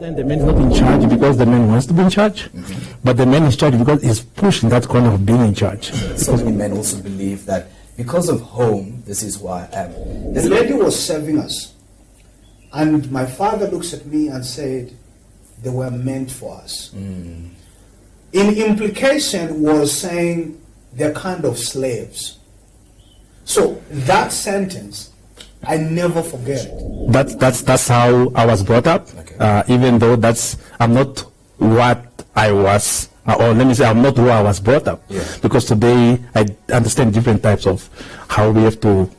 Sometimes the man is not in charge because the man wants to be in charge, but the man is in charge because he's pushed in that corner of being in charge. So many men also believe that because of home, this is who I am. The lady was serving us, and my father looks at me and said, they were meant for us. In implication was saying they're kind of slaves. So that sentence, I never forget. That's how I was brought up. Okay. Even though I'm not what I was, or let me say I'm not who I was brought up. Yeah. Because today I understand different types of how we have to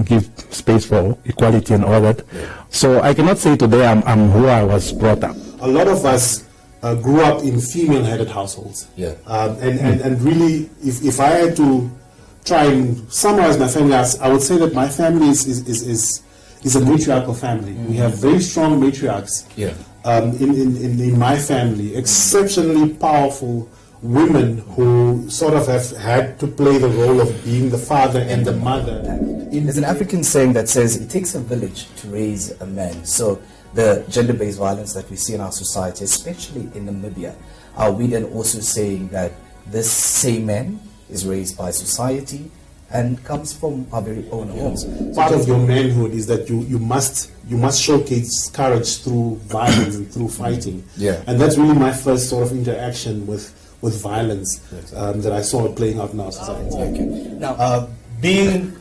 give space for equality and all that. Yeah. So I cannot say today I'm who I was brought up. A lot of us grew up in female-headed households. Yeah. And really, if I had to try and summarize my family, I would say that my family is a matriarchal family. We have very strong matriarchs in my family, exceptionally powerful women who sort of have had to play the role of being the father and the mother. There's an African saying that says it takes a village to raise a man. So the gender-based violence that we see in our society, especially in Namibia, are we then also saying that this same man is raised by society and comes from our very own homes? Part of your manhood is that you must showcase courage through violence and through fighting. Yeah. And that's really my first sort of interaction with violence that I saw it playing out in our society. Okay. Now, being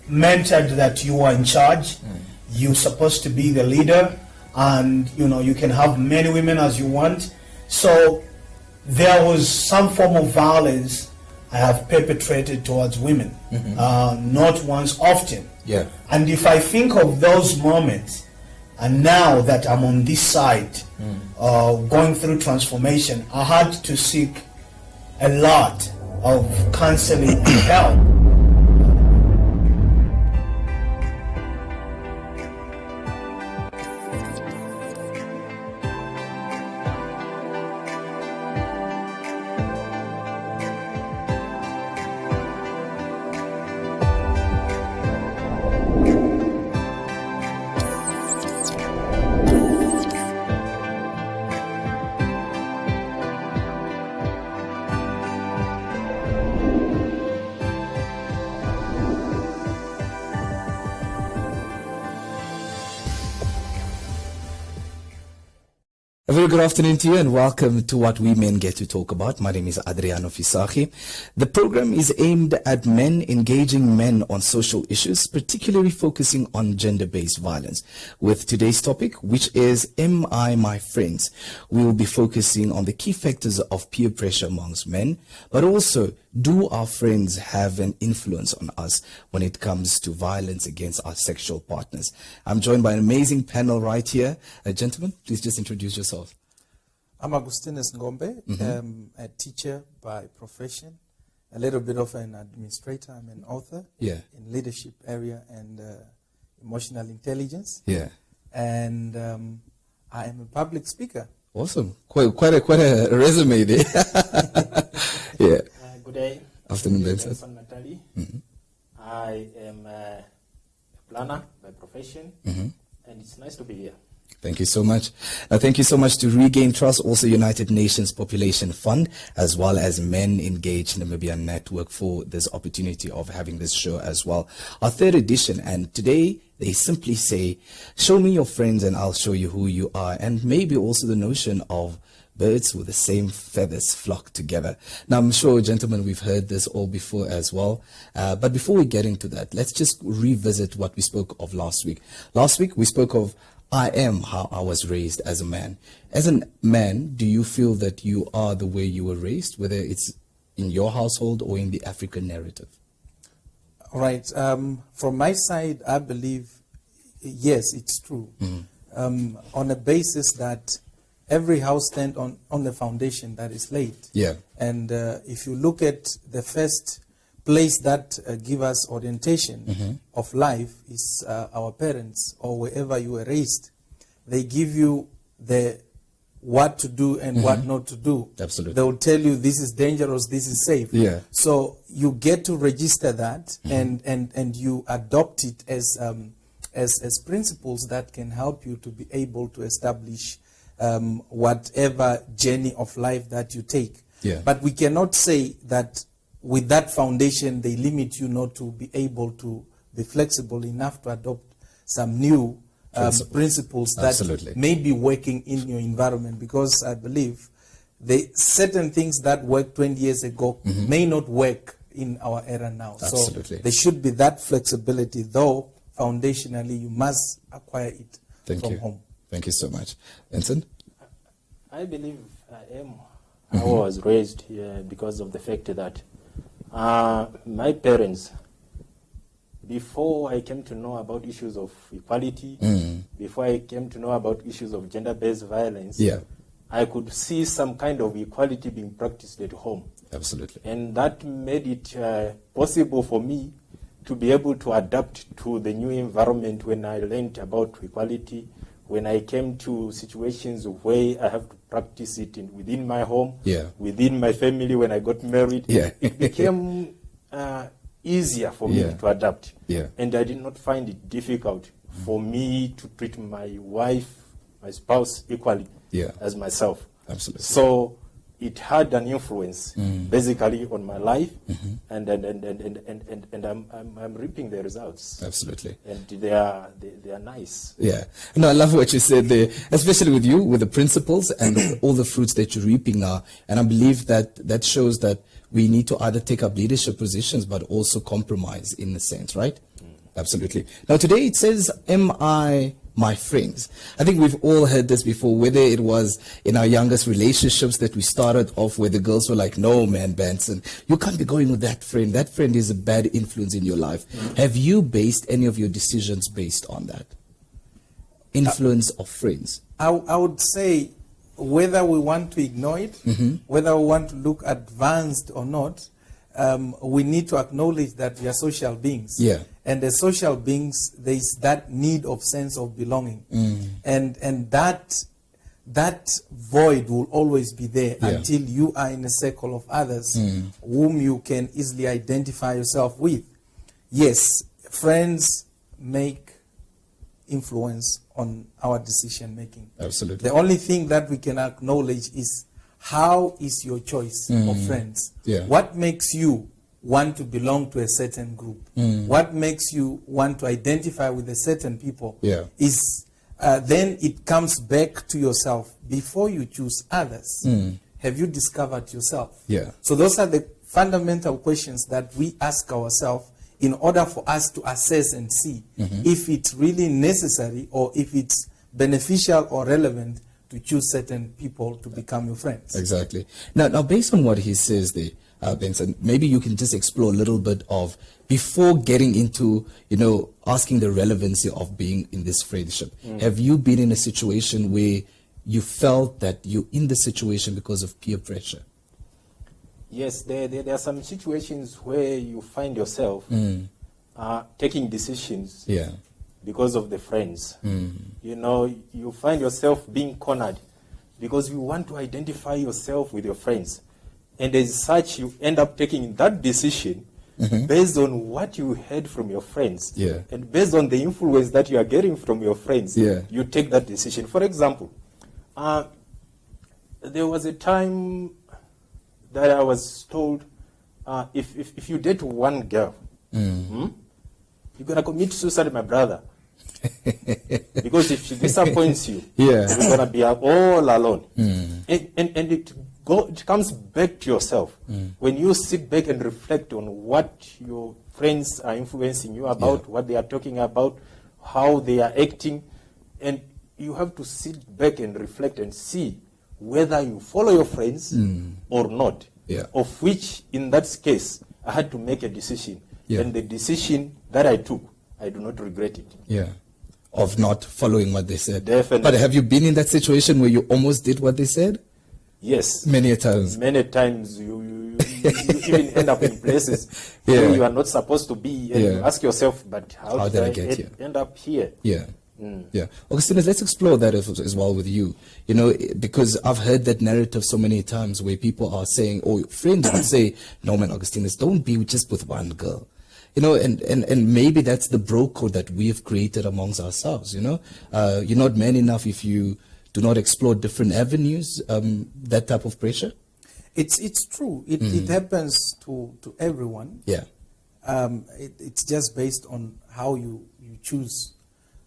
mentored that you are in charge, you're supposed to be the leader, and you can have many women as you want. So there was some form of violence I have perpetrated towards women, not once, often. Yeah. And if I think of those moments, and now that I'm on this side, going through transformation, I had to seek a lot of counseling and help. A very good afternoon to you and welcome to What We Men Get to Talk About. My name is Adriano Fisaki. The program is aimed at men engaging men on social issues, particularly focusing on gender-based violence. With today's topic, which is Am I My Friends? We will be focusing on the key factors of peer pressure amongst men, but also do our friends have an influence on us when it comes to violence against our sexual partners? I'm joined by an amazing panel right here. Gentlemen, please just introduce yourself. I'm Agustinus Ngombe, a teacher by profession, a little bit of an administrator. I'm an author in leadership area and emotional intelligence. Yeah. And I am a public speaker. Awesome. Quite a resume there. Yeah. Good day. Afternoon, Benson. Natali. I am a planner by profession, and it's nice to be here. Thank you so much. Thank you so much to Regain Trust, also United Nations Population Fund, as well as Men Engaged Namibia Network for this opportunity of having this show as well. Our third edition, and today they simply say, show me your friends and I'll show you who you are, and maybe also the notion of birds with the same feathers flock together. Now, I'm sure, gentlemen, we've heard this all before as well. But before we get into that, let's just revisit what we spoke of last week. Last week, we spoke of I am how I was raised as a man. As a man, do you feel that you are the way you were raised, whether it's in your household or in the African narrative? All right. From my side, I believe, yes, it's true. On a basis that every house stands on the foundation that is laid. Yeah. And if you look at the first place that give us orientation of life is our parents, or wherever you were raised. They give you the what to do and what not to do. Absolutely. They will tell you this is dangerous, this is safe. Yeah. So you get to register that and you adopt it as principles that can help you to be able to establish whatever journey of life that you take. Yeah. But we cannot say that with that foundation, they limit you not to be able to be flexible enough to adopt some new principles that Absolutely. may be working in your environment, because I believe the certain things that worked 20 years ago may not work in our era now. Absolutely. So there should be that flexibility, though foundationally you must acquire it from home. Thank you so much. Vincent? I believe I am how I was raised here because of the fact that my parents, before I came to know about issues of equality, before I came to know about issues of gender-based violence, I could see some kind of equality being practiced at home. Absolutely. And that made it possible for me to be able to adapt to the new environment when I learned about equality, when I came to situations where I have to practice it within my home, within my family, when I got married. It became easier for me to adapt. And I did not find it difficult for me to treat my wife, my spouse, equally as myself. Absolutely. So it had an influence basically on my life, and I'm reaping the results. Absolutely. And they are nice. Yeah. No, I love what you said there, especially with you, with the principles and all the fruits that you're reaping now. And I believe that shows that we need to either take up leadership positions, but also compromise in a sense, right? Absolutely. Now today it says, am I my friends? I think we've all heard this before, whether it was in our youngest relationships that we started off where the girls were like, no man, Benson, you can't be going with that friend. That friend is a bad influence in your life. Have you based any of your decisions based on that? Influence of friends? I would say whether we want to ignore it, whether we want to look advanced or not, we need to acknowledge that we are social beings. And as social beings, there is that need of sense of belonging. And that void will always be there until you are in a circle of others whom you can easily identify yourself with. Yes, friends make influence on our decision making. Absolutely. The only thing that we can acknowledge is, how is your choice of friends? What makes you want to belong to a certain group? What makes you want to identify with a certain people? Is then it comes back to yourself. Before you choose others, have you discovered yourself? So those are the fundamental questions that we ask ourselves in order for us to assess and see if it's really necessary or if it's beneficial or relevant to choose certain people to become your friends. Exactly. Now based on what he says there, Benson, maybe you can just explore a little bit of, before getting into, asking the relevancy of being in this friendship. Have you been in a situation where you felt that you're in the situation because of peer pressure? Yes, there are some situations where you find yourself taking decisions because of the friends. You find yourself being cornered because you want to identify yourself with your friends. And as such, you end up taking that decision based on what you heard from your friends. And based on the influence that you are getting from your friends, you take that decision. For example, there was a time that I was told, if you date one girl, you're going to commit suicide, my brother. Because if she disappoints you, you're going to be all alone. And it comes back to yourself. When you sit back and reflect on what your friends are influencing you about, what they are talking about, how they are acting, and you have to sit back and reflect and see whether you follow your friends or not. Of which, in that case, I had to make a decision. And the decision that I took, I do not regret it. Of not following what they said. Definitely. But have you been in that situation where you almost did what they said? Yes. Many a times. Many times you even end up in places where you are not supposed to be, and you ask yourself, but how did I end up here? Augustinus, let's explore that as well with you. Because I've heard that narrative so many times where people are saying, or friends would say, no man, Augustinus, don't be just with one girl. And maybe that's the bro code that we have created amongst ourselves. You're not man enough if you do not explore different avenues, that type of pressure? It's true. It happens to everyone. Yeah. It's just based on how you choose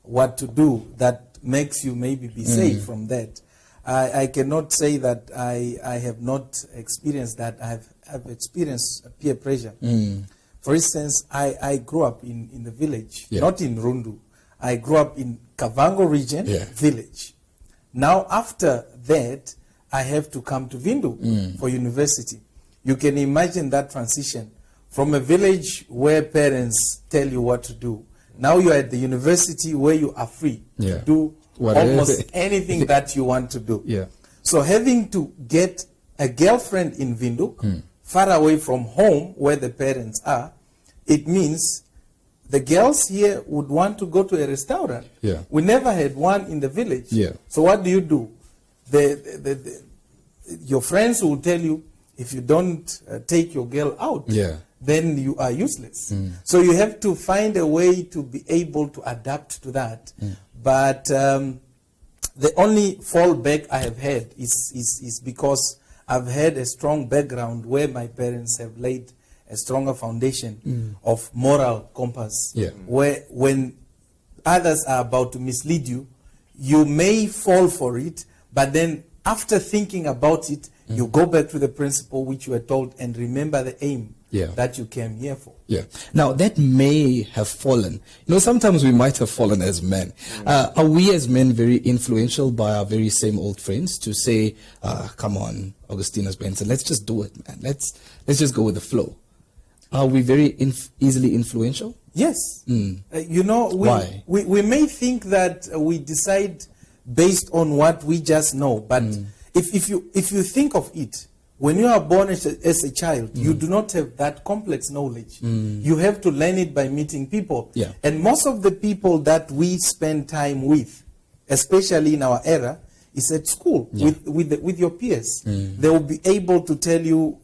what to do that makes you maybe be safe from that. I cannot say that I have not experienced that. I've experienced peer pressure. For instance, I grew up in the village, not in Rundu. I grew up in Kavango region, village. Now, after that, I have to come to Vindu for university. You can imagine that transition from a village where parents tell you what to do. Now you're at the university where you are free to do almost anything that you want to do. Yeah. So having to get a girlfriend in Vindu, far away from home where the parents are, it means the girls here would want to go to a restaurant. Yeah. We never had one in the village. Yeah. So what do? Your friends will tell you, if you don't take your girl out, then you are useless. So you have to find a way to be able to adapt to that. But the only fallback I have had is because I've had a strong background where my parents have laid a stronger foundation of moral compass, where when others are about to mislead you, you may fall for it, but then after thinking about it, you go back to the principle which you were told and remember the aim that you came here for. Yeah. Now, that may have fallen. You know, sometimes we might have fallen as men. Are we as men very influential by our very same old friends to say, come on, Augustinus Benson, let's just do it, man. Let's just go with the flow. Are we very easily influential? Yes. You know, Why? We may think that we decide based on what we just know, but if you think of it, when you are born as a child, you do not have that complex knowledge. You have to learn it by meeting people. Yeah. And most of the people that we spend time with, especially in our era, is at school with your peers. They will be able to tell you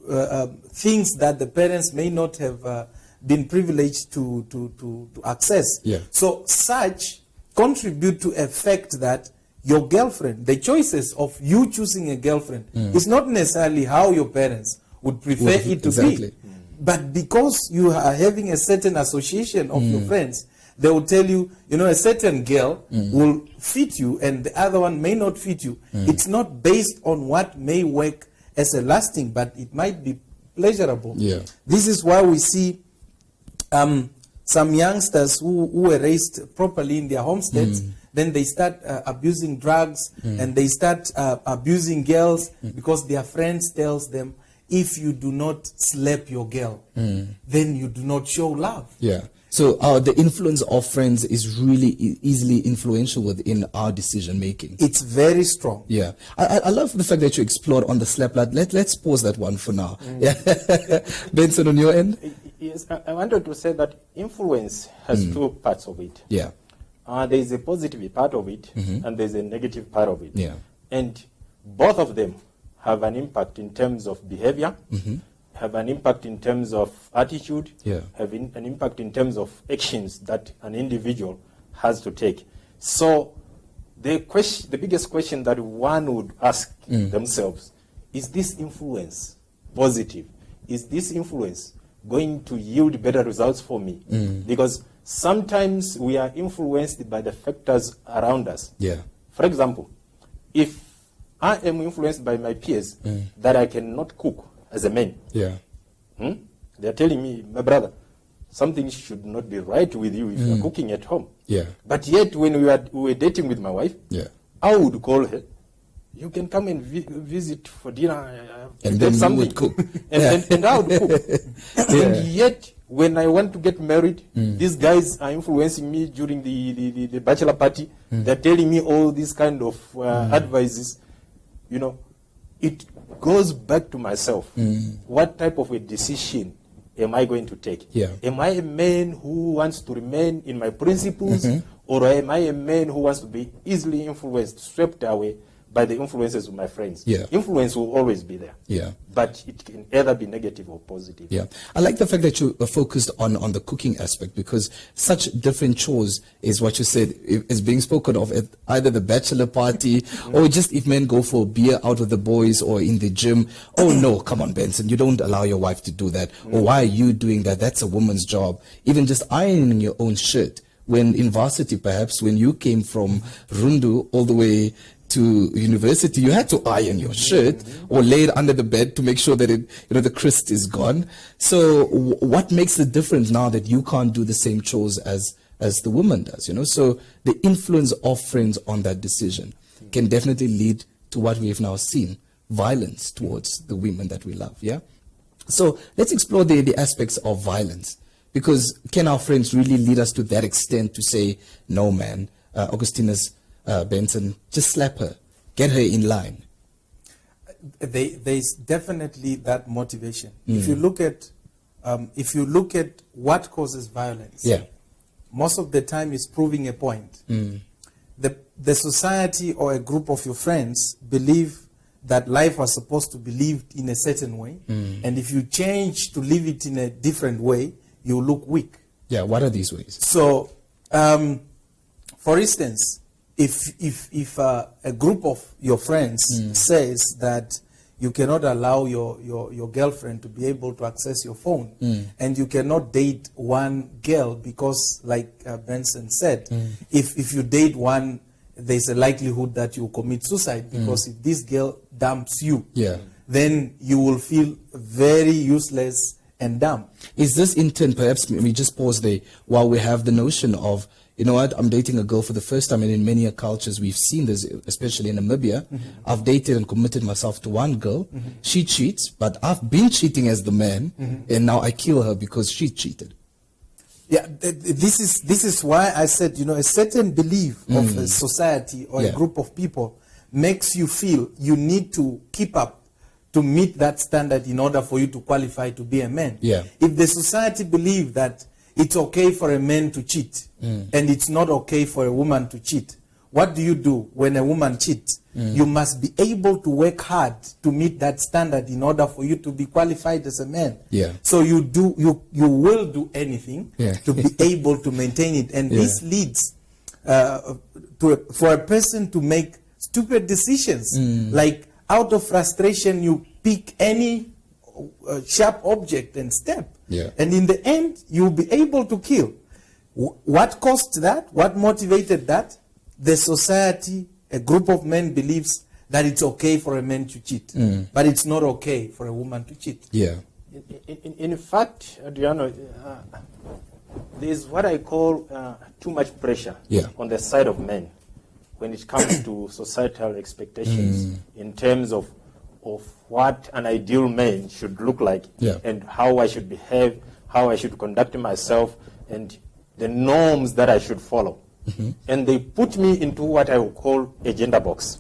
things that the parents may not have been privileged to access. So such contribute to effect that your girlfriend, the choices of you choosing a girlfriend is not necessarily how your parents would prefer it to be. But because you are having a certain association of your friends, they will tell you, you know, a certain girl will fit you and the other one may not fit you. It's not based on what may work as a lasting, but it might be pleasurable. This is why we see some youngsters who were raised properly in their homesteads, then they start abusing drugs and they start abusing girls because their friends tells them, if you do not slap your girl, then you do not show love. So the influence of friends is really easily influential within our decision making. It's very strong. I love the fact that you explored on the slap. Let's pause that one for now. Benson, on your end? Yes, I wanted to say that influence has two parts of it. There is a positive part of it and there's a negative part of it. And both of them have an impact in terms of behavior, have an impact in terms of attitude, have an impact in terms of actions that an individual has to take. So the biggest question that one would ask themselves, is this influence positive? Is this influence going to yield better results for me? Because sometimes we are influenced by the factors around us. For example, if I am influenced by my peers that I cannot cook as a man, they're telling me, my brother, something should not be right with you if you're cooking at home. But yet when we were dating with my wife, I would call her, you can come and visit for dinner. And then you would cook. and I would cook. And yet, when I want to get married, these guys are influencing me during the bachelor party. They're telling me all these kind of advices. You know, it goes back to myself. What type of a decision am I going to take? Am I a man who wants to remain in my principles, or am I a man who wants to be easily influenced, swept away by the influences of my friends. Yeah. Influence will always be there. Yeah. But it can either be negative or positive. Yeah. I like the fact that you are focused on the cooking aspect, because such different chores is what you said is being spoken of at either the bachelor party or just if men go for a beer out with the boys or in the gym. Oh no, come on, Benson, you don't allow your wife to do that. Or why are you doing that? That's a woman's job. Even just ironing your own shirt. When in varsity, perhaps, when you came from Rundu all the way to university, you had to iron your shirt or lay it under the bed to make sure that the crust is gone. So what makes the difference now that you can't do the same chores as the woman does, So the influence of friends on that decision can definitely lead to what we have now seen, violence towards the women that we love, yeah? So let's explore the aspects of violence, because can our friends really lead us to that extent to say, no, man, Augustinus, Benson, just slap her, get her in line? There's definitely that motivation. If you look at what causes violence, yeah, most of the time it's proving a point. The society or a group of your friends believe that life was supposed to be lived in a certain way, and if you change to live it in a different way, you look weak. Yeah, what are these ways? So, for instance, if a group of your friends says that you cannot allow your girlfriend to be able to access your phone, and you cannot date one girl because, like Benson said, if you date one, there's a likelihood that you commit suicide, because if this girl dumps you, then you will feel very useless and dumb. Is this in turn, perhaps we just pause there while we have the notion of, you know what, I'm dating a girl for the first time, and in many cultures we've seen this, especially in Namibia. I've dated and committed myself to one girl. She cheats, but I've been cheating as the man, and now I kill her because she cheated. Yeah, this is why I said, a certain belief of a society or a group of people makes you feel you need to keep up to meet that standard in order for you to qualify to be a man. Yeah. If the society believes that it's okay for a man to cheat and it's not okay for a woman to cheat, what do you do when a woman cheats? You must be able to work hard to meet that standard in order for you to be qualified as a man. Yeah. So you will do anything to be able to maintain it, and this leads for a person to make stupid decisions. Like out of frustration, you pick any sharp object and step, and in the end, you'll be able to kill. What caused that? What motivated that? The society, a group of men believes that it's okay for a man to cheat, but it's not okay for a woman to cheat. Yeah. In fact, Adriano, there's what I call too much pressure on the side of men when it comes to societal expectations in terms of what an ideal man should look like, and how I should behave, how I should conduct myself, and the norms that I should follow. And they put me into what I would call a gender box.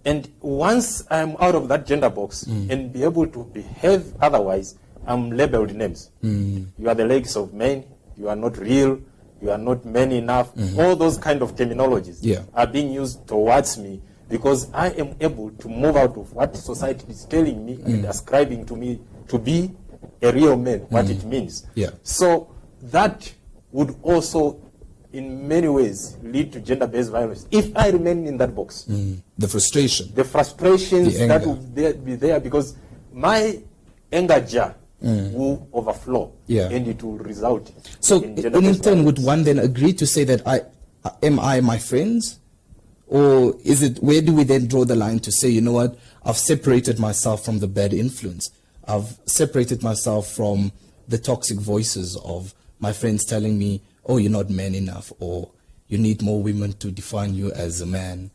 And once I'm out of that gender box and be able to behave otherwise, I'm labeled names. You are the legs of men, you are not real, you are not man enough. All those kind of terminologies are being used towards me, because I am able to move out of what society is telling me and ascribing to me to be a real man, what it means. So that would also in many ways lead to gender-based violence if I remain in that box. The frustration. The frustrations the that will be there, because my anger jar will overflow and it will result in in turn, would one then agree to say that am I my friends? Or is it, where do we then draw the line to say, you know what, I've separated myself from the bad influence. I've separated myself from the toxic voices of my friends telling me, oh, you're not man enough, or you need more women to define you as a man.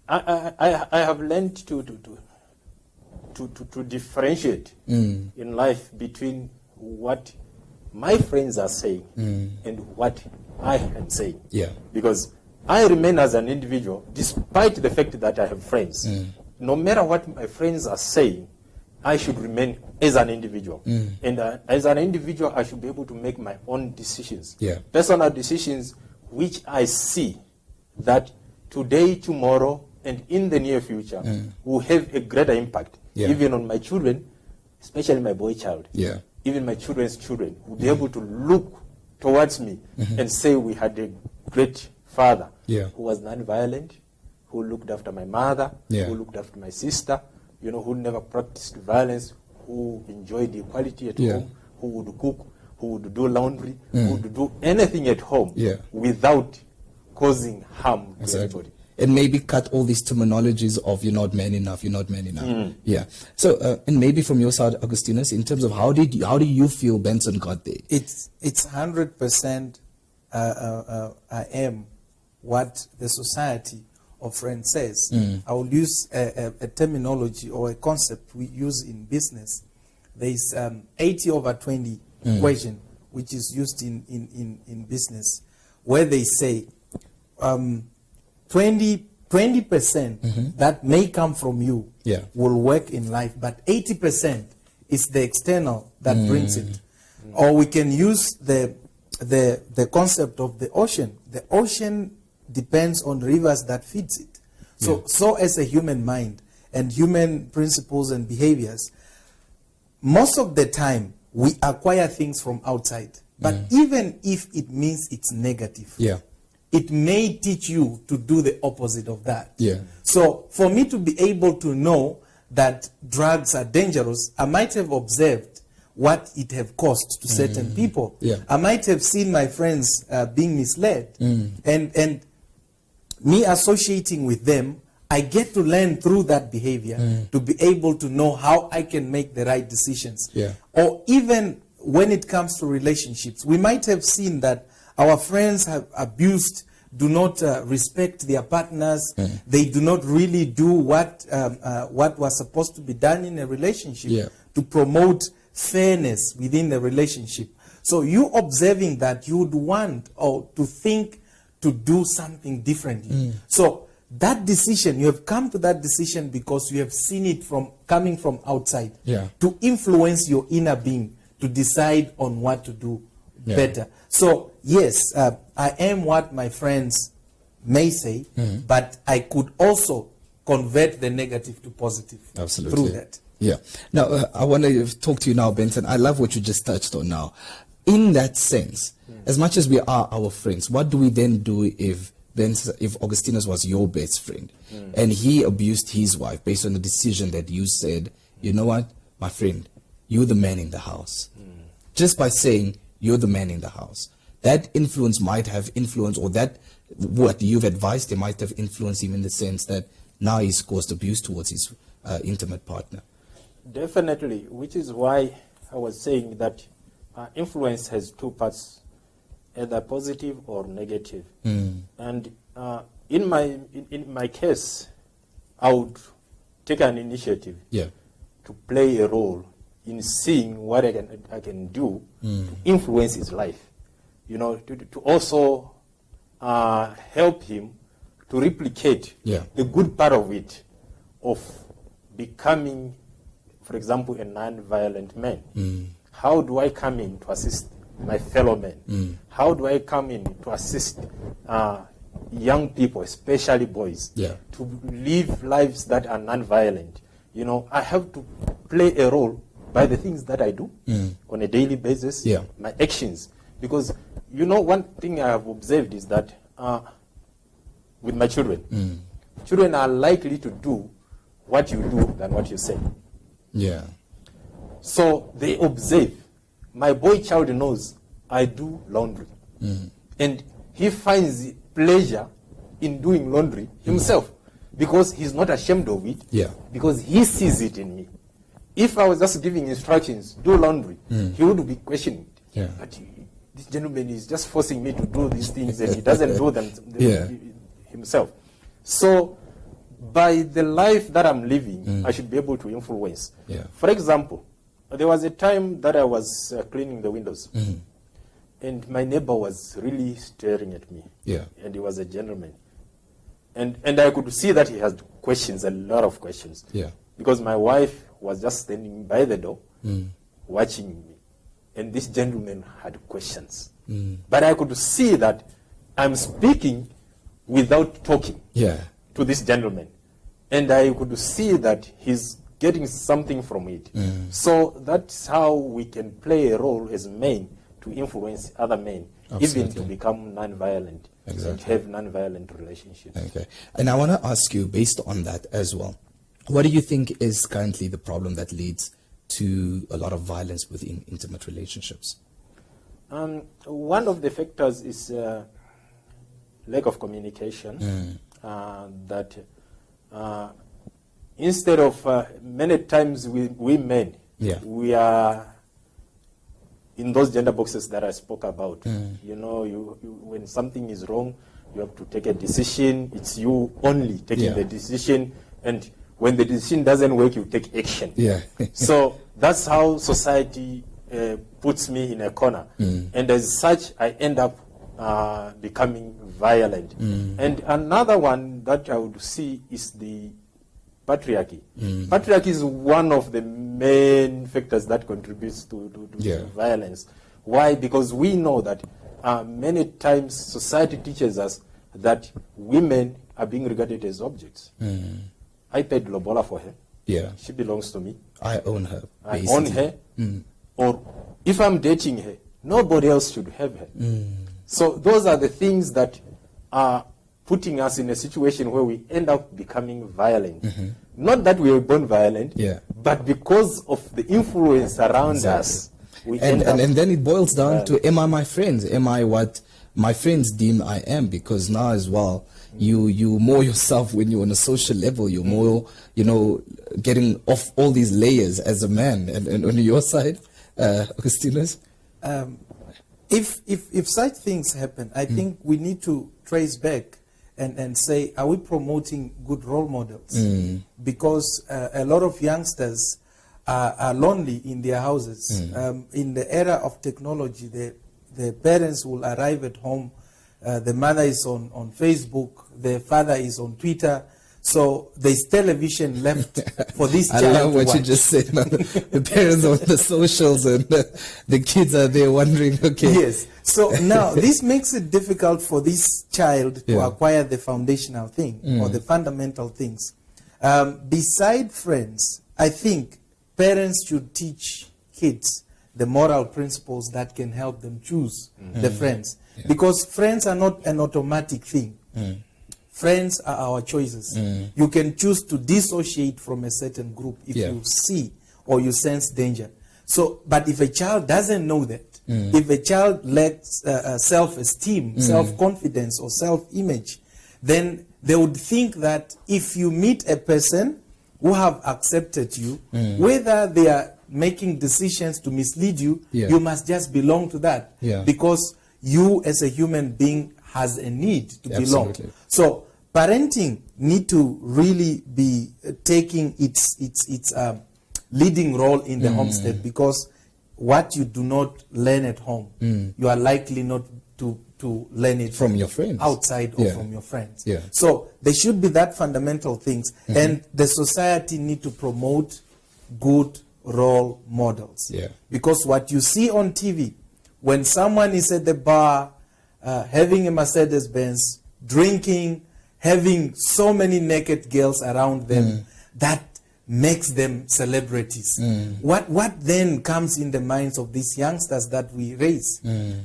I have learned to differentiate in life between what my friends are saying and what I am saying. Because I remain as an individual, despite the fact that I have friends. No matter what my friends are saying, I should remain as an individual. And as an individual, I should be able to make my own decisions. Personal decisions which I see that today, tomorrow, and in the near future will have a greater impact, even on my children, especially my boy child. Even my children's children will be able to look towards me and say we had a great father who was non-violent, who looked after my mother, who looked after my sister, who never practiced violence, who enjoyed equality at home, who would cook, who would do laundry, who would do anything at home without causing harm to anybody. And maybe cut all these terminologies of you're not man enough, you're not man enough. So, and maybe from your side, Augustinus, in terms of how do you feel Benson got there? It's 100% I am what the society of friends says. I will use a terminology or a concept we use in business. There is 80/20 equation, which is used in business, where they say 20% that may come from you will work in life, but 80% is the external that brings it. Or we can use the concept of the ocean. The ocean depends on rivers that feeds it. So as a human mind and human principles and behaviors, most of the time we acquire things from outside. But even if it means it's negative, it may teach you to do the opposite of that. So for me to be able to know that drugs are dangerous, I might have observed what it have cost to certain people. I might have seen my friends being misled. And me associating with them, I get to learn through that behavior to be able to know how I can make the right decisions. Or even when it comes to relationships, we might have seen that our friends have abused, do not respect their partners. They do not really do what was supposed to be done in a relationship to promote fairness within the relationship. So you observing that, you would want or to think to do something differently. So that decision, you have come to that decision because you have seen it coming from outside to influence your inner being to decide on what to do better. So yes, I am what my friends may say, but I could also convert the negative to positive through that. Now, I want to talk to you now, Benson. I love what you just touched on now. In that sense, as much as we are our friends, what do we then do if Augustinus was your best friend and he abused his wife based on the decision that you said, you know what, my friend, you're the man in the house. Just by saying you're the man in the house, that influence might have influence, or that what you've advised him might have influenced him in the sense that now he's caused abuse towards his intimate partner. Definitely, which is why I was saying that influence has two parts, either positive or negative. And in my case, I would take an initiative to play a role in seeing what I can do to influence his life. To also help him to replicate the good part of it, of becoming, for example, a non-violent man. How do I come in to assist my fellow men? How do I come in to assist young people, especially boys, to live lives that are non-violent? I have to play a role by the things that I do on a daily basis, my actions. Because, one thing I have observed is that with my children, children are likely to do what you do than what you say. So they observe. My boy child knows I do laundry. And he finds pleasure in doing laundry himself because he's not ashamed of it, because he sees it in me. If I was just giving instructions, do laundry, he would be questioning it. But this gentleman is just forcing me to do these things and he doesn't do them himself. So by the life that I'm living, I should be able to influence. For example, there was a time that I was cleaning the windows, and my neighbor was really staring at me, and he was a gentleman. And I could see that he had questions, a lot of questions, because my wife was just standing by the door, watching me, and this gentleman had questions. But I could see that I'm speaking without talking Yeah. to this gentleman. And I could see that he's getting something from it. So that's how we can play a role as men to influence other men, even to become non-violent and have non-violent relationships. Okay. And I want to ask you, based on that as well, what do you think is currently the problem that leads to a lot of violence within intimate relationships? One of the factors is lack of communication. That instead of many times we men, we are in those gender boxes that I spoke about. You know, when something is wrong, you have to take a decision. It's you only taking the decision, and when the decision doesn't work, you take action. So that's how society puts me in a corner, and as such, I end up becoming violent. And another one that I would see is the patriarchy. Patriarchy is one of the main factors that contributes to violence. Why? Because we know that many times society teaches us that women are being regarded as objects. I paid lobola for her. She belongs to me. I own her. I own her. Or if I'm dating her, nobody else should have her. So those are the things that are putting us in a situation where we end up becoming violent. Not that we were born violent, but because of the influence around us. And then it boils down to, am I my friends? Am I what my friends deem I am? Because now as well, you more yourself when you're on a social level. You're more, getting off all these layers as a man. And on your side, Augustinus? If such things happen, I think we need to trace back and say, are we promoting good role models? Because a lot of youngsters are lonely in their houses. In the era of technology, the parents will arrive at home, the mother is on Facebook, the father is on Twitter, so there's television left for this child. I love what you just said. The parents on the socials and the kids are there wondering, okay. Yes. So now this makes it difficult for this child to acquire the foundational thing or the fundamental things. Beside friends, I think parents should teach kids the moral principles that can help them choose the friends. Because friends are not an automatic thing. Friends are our choices. You can choose to dissociate from a certain group if you see or you sense danger. So, but if a child doesn't know that, if a child lacks self-esteem, self-confidence, or self-image, then they would think that if you meet a person who have accepted you, whether they are making decisions to mislead you, you must just belong to that. Because you as a human being has a need to belong. So parenting need to really be taking its leading role in the homestead, because what you do not learn at home, you are likely not to learn it from your friends outside or from your friends. So there should be that fundamental things, and the society need to promote good role models. Because what you see on TV, when someone is at the bar having a Mercedes-Benz, drinking, having so many naked girls around them, that makes them celebrities. What then comes in the minds of these youngsters that we raise?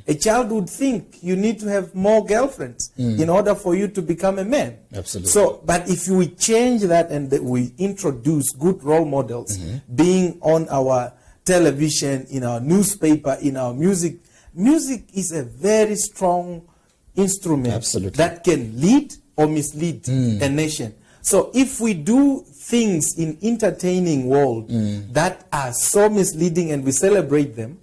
A child would think you need to have more girlfriends in order for you to become a man. So, but if we change that and we introduce good role models, being on our television, in our newspaper, in our music, music is a very strong instrument that can lead or mislead a nation. So if we do things in entertaining world that are so misleading and we celebrate them,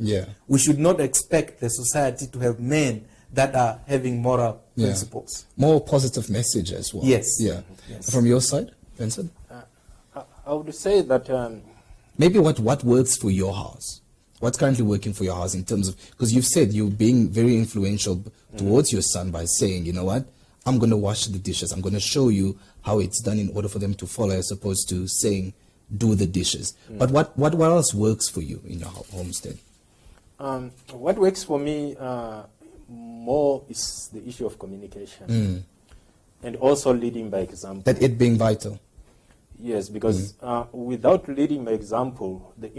we should not expect the society to have men that are having moral principles. More positive message as well. Yes. From your side, Vincent? I would say that maybe what works for your house? What's currently working for your house in terms of, because you've said you're being very influential towards your son by saying, you know what, I'm going to wash the dishes. I'm going to show you how it's done in order for them to follow, as opposed to saying, do the dishes. But what else works for you in your homestead? What works for me more is the issue of communication. And also leading by example. That it being vital. Yes, because without leading by example, the